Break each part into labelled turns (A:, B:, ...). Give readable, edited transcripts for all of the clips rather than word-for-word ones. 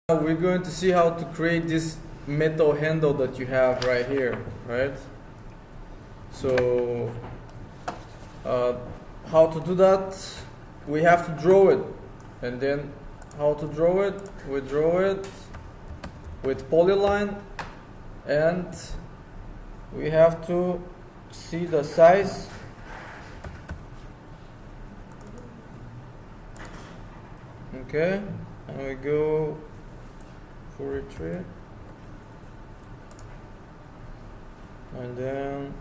A: we're going to see how to create this metal handle that you have right here, right? So how to do that? We have to draw it, and then how to draw it? We draw it with polyline, and we have to see the size. Okay, and we go for retreat, and then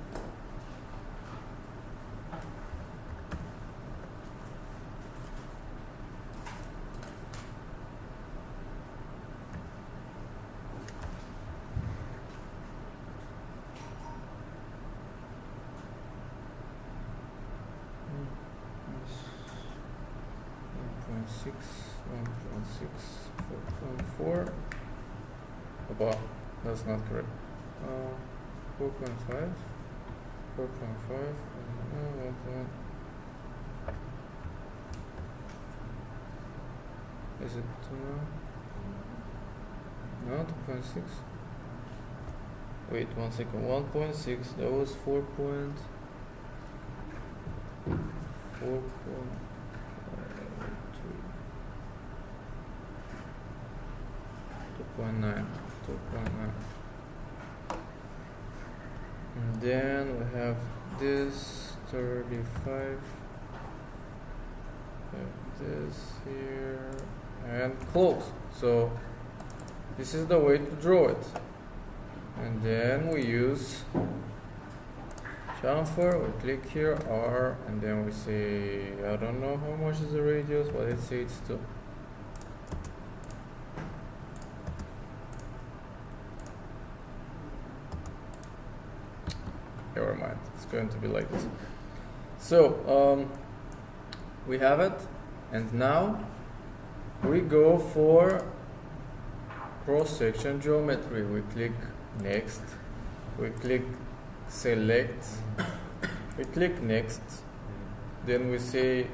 A: .6, 4.4. Well, that's not correct. 4.5, 4.5, is it no, 2.6? Wait 1 second, 1.6, that was 4.4. 2.9. And then we have this 35, have this here, and close. So this is the way to draw it. And then we use chamfer, we click here, R, and then we say, I don't know how much is the radius, but let's say it's 2. Never mind, it's going to be like this. So we have it, and now we go for cross-section geometry. We click next, we click select, we click next, then we say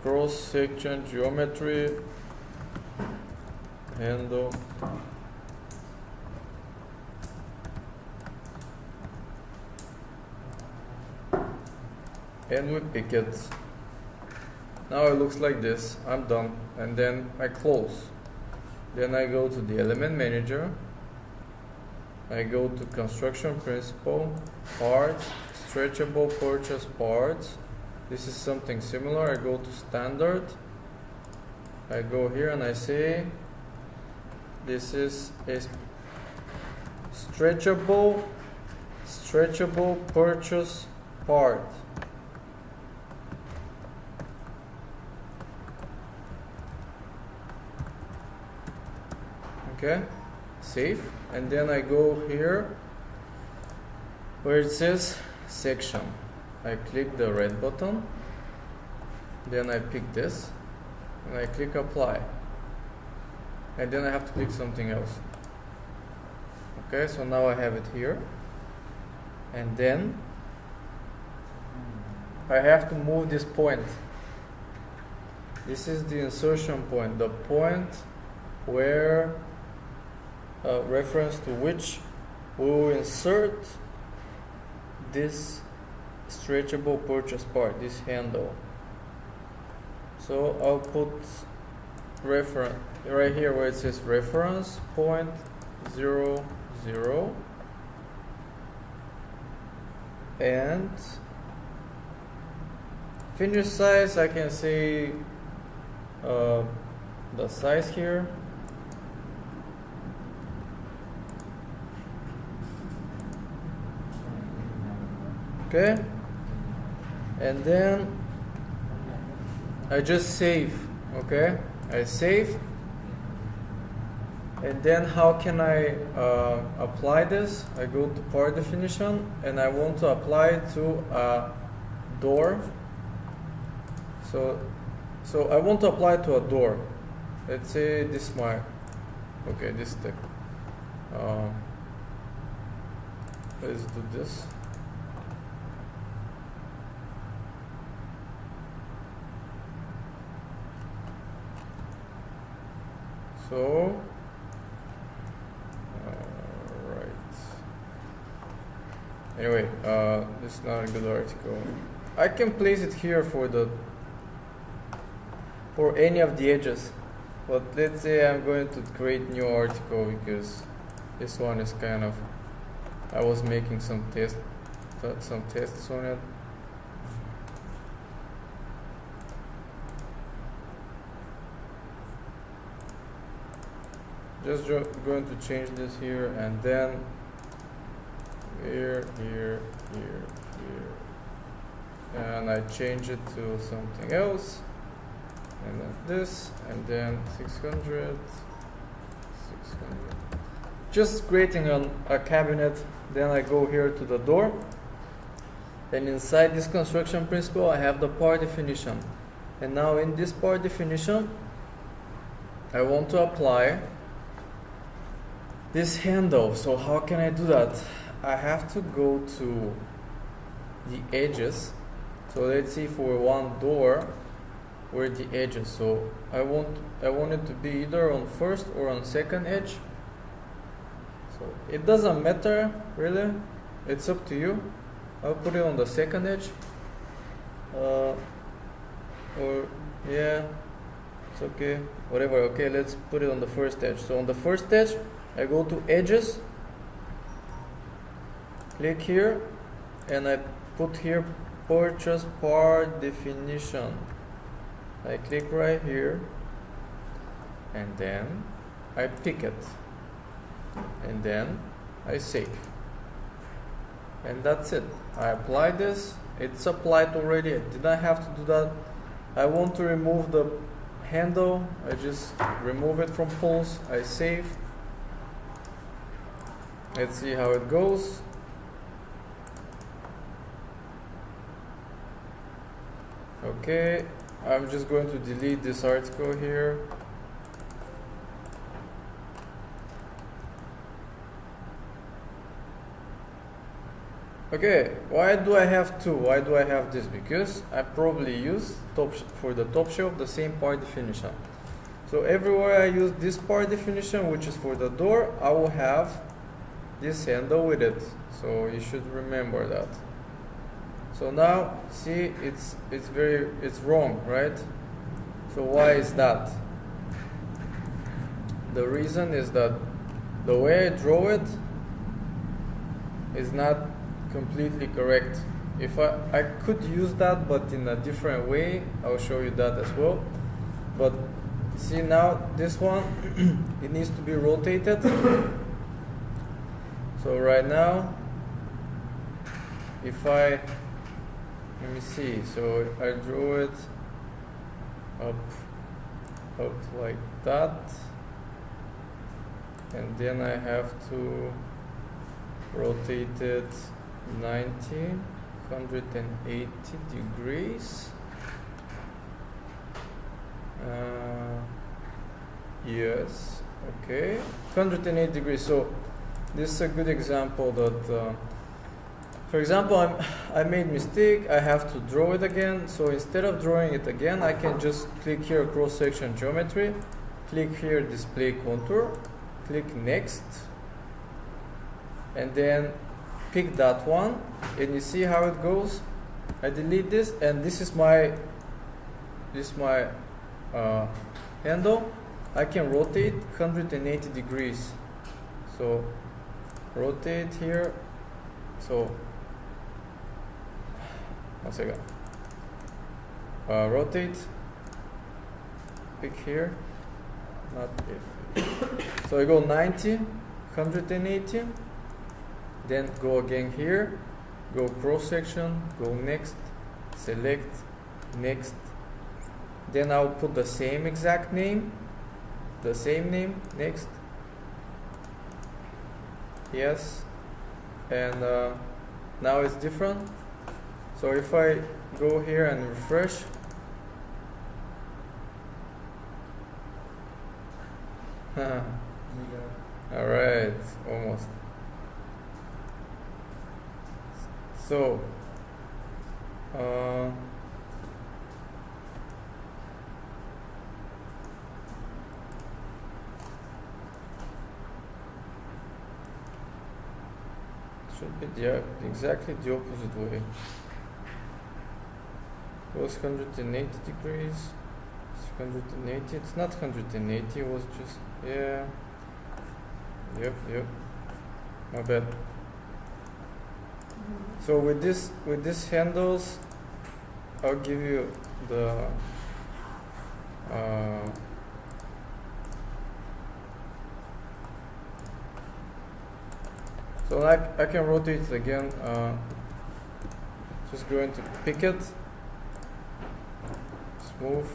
A: cross-section geometry handle, and we pick it. Now it looks like this. I'm done, and then I close. Then I go to the element manager, I go to construction principle, parts, stretchable purchase parts. This is something similar. I go to standard, I go here and I say this is a stretchable purchase part. Okay, save, and then I go here where it says section. I click the red button, then I pick this, and I click apply, and then I have to click something else. Okay, so now I have it here, and then I have to move this point. This is the insertion point, the point where reference to which we will insert this stretchable purchase part, this handle. So I'll put reference right here where it says reference point 0, 0, and finish size. I can say the size here. Okay, and then I just save. Okay, I save, and then how can I apply this? I go to part definition, and I want to apply it to a door. So I want to apply it to a door. Let's say this my this stick. Let's do this. So right. Anyway, this is not a good article. I can place it here for any of the edges, but let's say I'm going to create new article because this one is kind of, I was making some tests on it. Just going to change this here and then here, and I change it to something else, and then this, and then 600. Just creating a cabinet. Then I go here to the door, and inside this construction principle I have the part definition, and now in this part definition I want to apply this handle. So how can I do that? I have to go to the edges. So let's see for one door where the edges. So I want it to be either on first or on second edge. So it doesn't matter really. It's up to you. I'll put it on the second edge. Or yeah, it's okay. Whatever. Okay, let's put it on the first edge. So on the first edge, I go to edges, click here, and I put here purchase part definition. I click right here, and then I pick it, and then I save, and that's it. I apply this. It's applied already. I did not have to do that. I want to remove the handle. I just remove it from pulse. I save. Let's see how it goes. Okay, I'm just going to delete this article here. Okay, why do I have two? Why do I have this? Because I probably use for the top shelf the same part definition. So everywhere I use this part definition, which is for the door, I will have this handle with it. So you should remember that. So now see, it's wrong, right? So why is that? The reason is that the way I draw it is not completely correct. If I could use that, but in a different way, I'll show you that as well. But see now, this one it needs to be rotated. So right now, if let me see, so I draw it up like that, and then I have to rotate it 180 degrees. Yes, okay, 180 degrees. So this is a good example that, for example, I made mistake. I have to draw it again. So instead of drawing it again, I can just click here cross-section geometry, click here display contour, click next, and then pick that one. And you see how it goes. I delete this, and this is my handle. I can rotate 180 degrees. So rotate here. So one second. Rotate. Pick here. Not if. So I go 90, 180. Then go again here. Go cross section. Go next. Select. Next. Then I'll put the same exact name. The same name. Next. Yes. And now it's different. So if I go here and refresh, all right, almost. So Should be exactly the opposite way. It was 180 degrees. It's 180. It's not 180. It was just Yep. My bad. So with these handles, I'll give you the so I can rotate it again. Just going to pick it, smooth,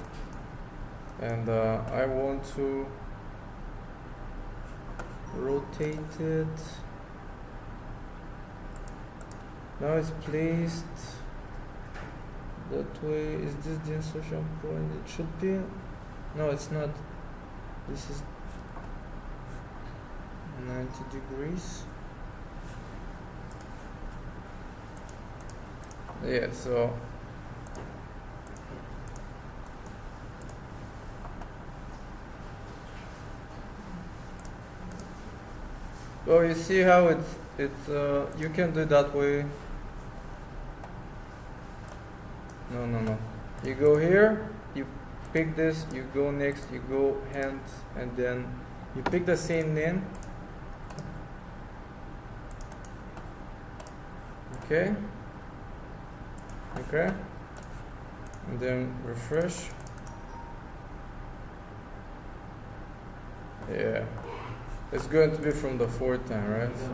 A: and I want to rotate it. Now it's placed that way. Is this the insertion point? It should be. No, it's not. This is 90 degrees. Yeah, so well, you see how it's you can do it that way. No. You go here, you pick this, you go next, you go hand, and then you pick the same name. Okay. And then refresh. Yeah. It's going to be from the fourth time, right? So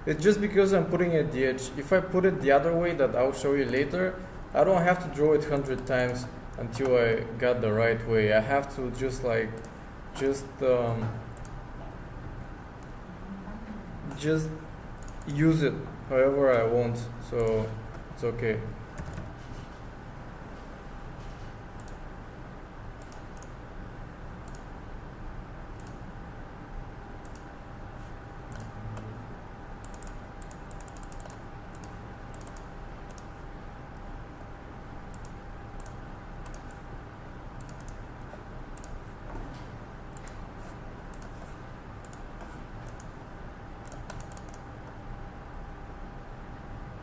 A: it's just because I'm putting it at the edge. If I put it the other way, that I'll show you later, I don't have to draw it 100 times until I got the right way. I have to just use it however I want, so it's okay.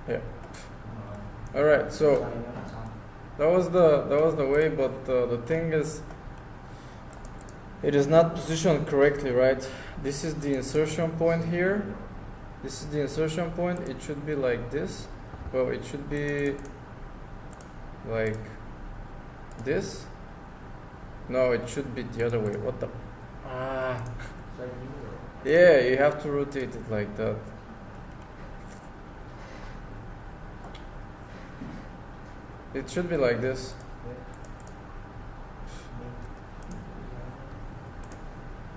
A: Yeah. All right. So that was the way, but the thing is, it is not positioned correctly, right? This is the insertion point here. This is the insertion point. It should be like this. Well, it should be like this. No, it should be the other way. What the? Yeah, you have to rotate it like that. It should be like this.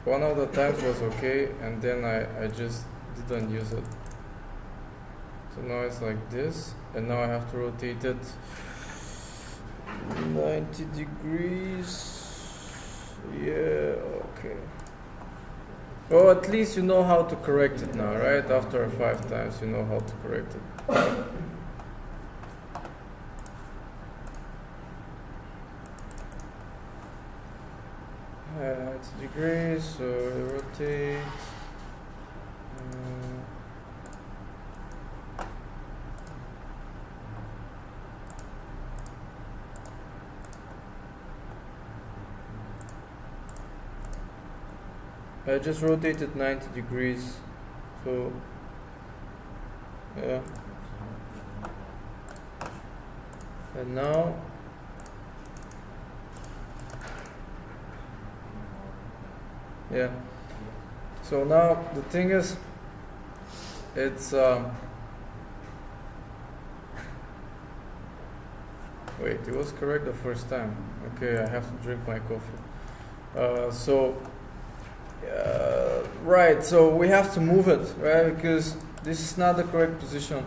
A: One of the times was okay, and then I just didn't use it. So now it's like this, and now I have to rotate it 90 degrees. Yeah, okay. Well, at least you know how to correct it now, right? After 5 times, you know how to correct it. 90 degrees, so rotate. I just rotated 90 degrees, so yeah. And now yeah. So now the thing is, it's wait, it was correct the first time. Okay, I have to drink my coffee. Right, so we have to move it, right? Because this is not the correct position.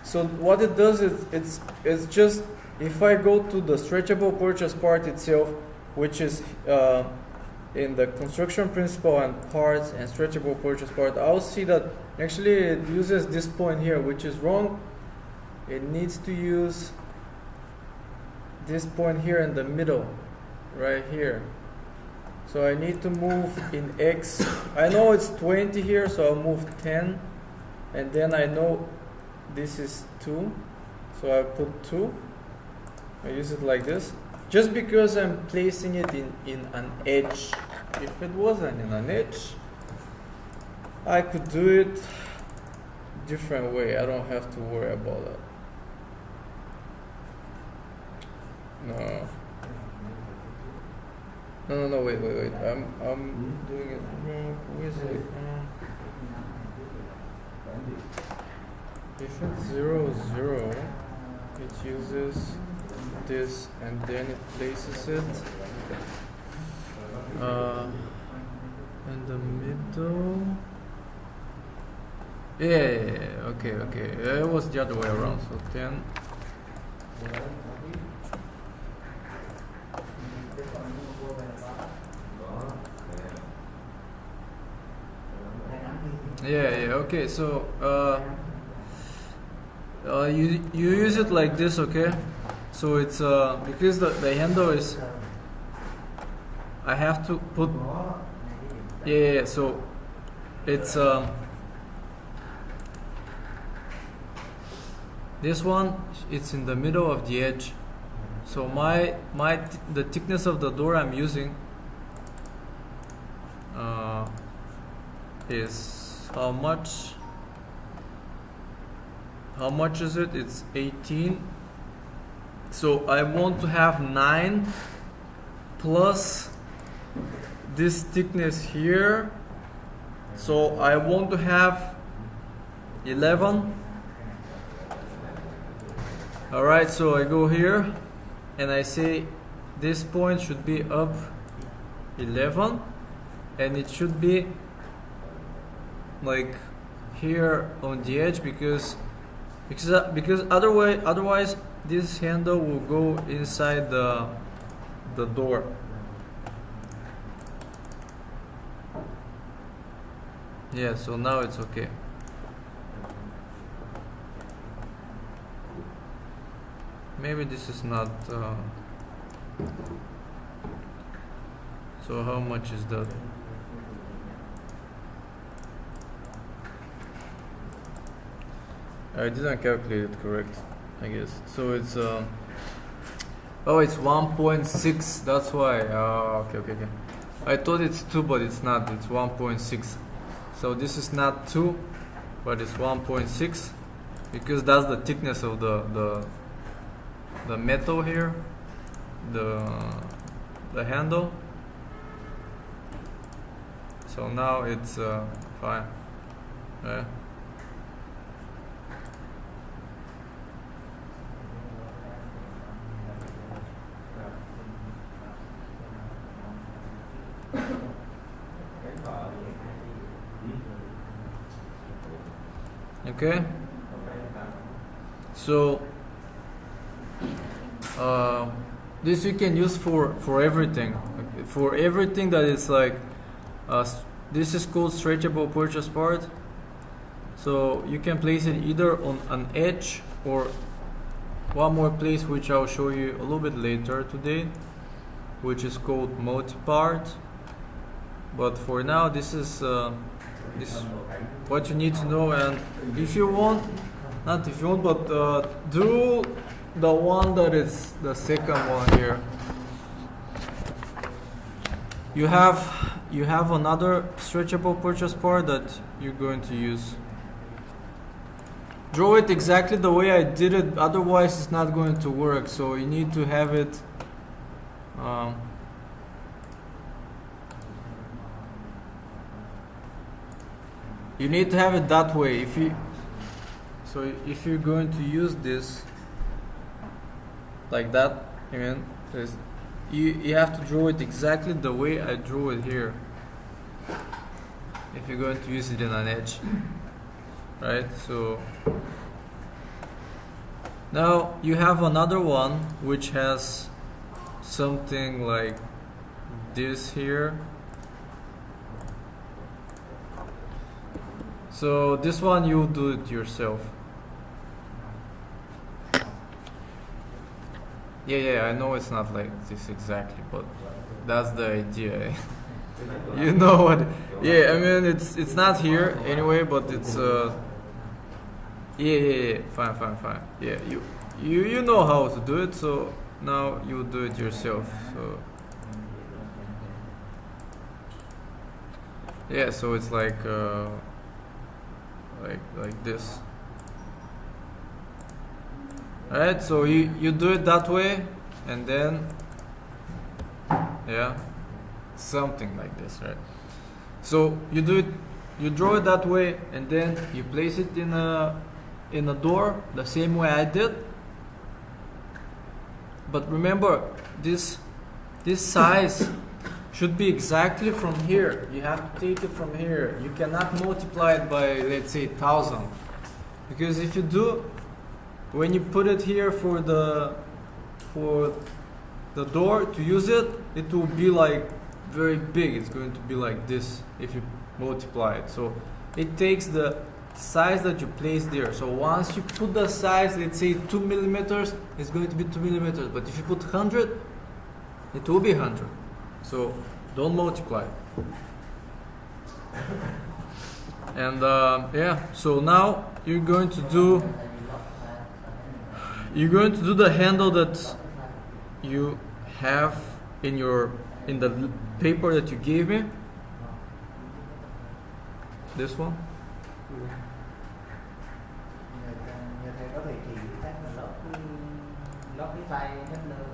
A: So what it does is it's just, if I go to the stretchable purchase part itself, which is in the construction principle and parts and stretchable purchase part, I'll see that actually it uses this point here, which is wrong. It needs to use this point here in the middle, right here. So I need to move in X. I know it's 20 here, so I'll move 10. And then I know this is 2. So I put 2. I use it like this. Just because I'm placing it in an edge. If it wasn't in an edge, I could do it different way. I don't have to worry about that. No, wait. I'm doing it wrong. Where is it? If it's 0, 0, it uses this and then it places it in the middle. Yeah, okay. It was the other way around. So 10. Yeah, okay. So you use it like this, okay? So it's because the handle is, I have to put, yeah. So it's this one, it's in the middle of the edge. So the thickness of the door I'm using is how much? How much is it? It's 18. So I want to have 9 plus this thickness here. So I want to have 11. Alright, so I go here and I say this point should be up 11 and it should be like here on the edge because otherwise this handle will go inside the door. Yeah, so now it's okay. Maybe this is not so how much is that? I didn't calculate it correct, I guess. So it's oh, it's 1.6. That's why. Okay. I thought it's 2, but it's not. It's 1.6. So this is not 2, but it's 1.6 because that's the thickness of the metal here, the handle. So now it's fine. Yeah. Okay, so this you can use for everything. For everything that is like this is called stretchable purchase part. So you can place it either on an edge or one more place, which I'll show you a little bit later today, which is called multi-part. But for now, this is what you need to know. And if you want, not if you want, but do the one that is the second one here. You have another stretchable purchase part that you're going to use. Draw it exactly the way I did it, otherwise it's not going to work. So you need to have it you need to have it that way. If you're going to use this like that, I mean, you have to draw it exactly the way I drew it here. If you're going to use it in an edge, right? So now you have another one which has something like this here. So this one you'll do it yourself. Yeah, I know it's not like this exactly, but that's the idea. You know what? Yeah, I mean it's not here anyway, but it's yeah. Fine. Yeah, you know how to do it, so now you do it yourself. So yeah, so it's like this. Alright, so you do it that way, and then yeah, something like this, right? So you do it, you draw it that way, and then you place it in a door the same way I did. But remember, this size should be exactly from here. You have to take it from here. You cannot multiply it by, let's say, 1,000, because if you do, when you put it here for the door to use it, it will be like very big. It's going to be like this if you multiply it. So it takes the size that you place there. So once you put the size, let's say 2 millimeters, it's going to be 2 millimeters. But if you put 100, it will be 100. So don't multiply. And yeah, so now you're going to do the handle that you have in the paper that you gave me. This one.
B: Nhờ thầy có thể chỉ cách là lót cái file handler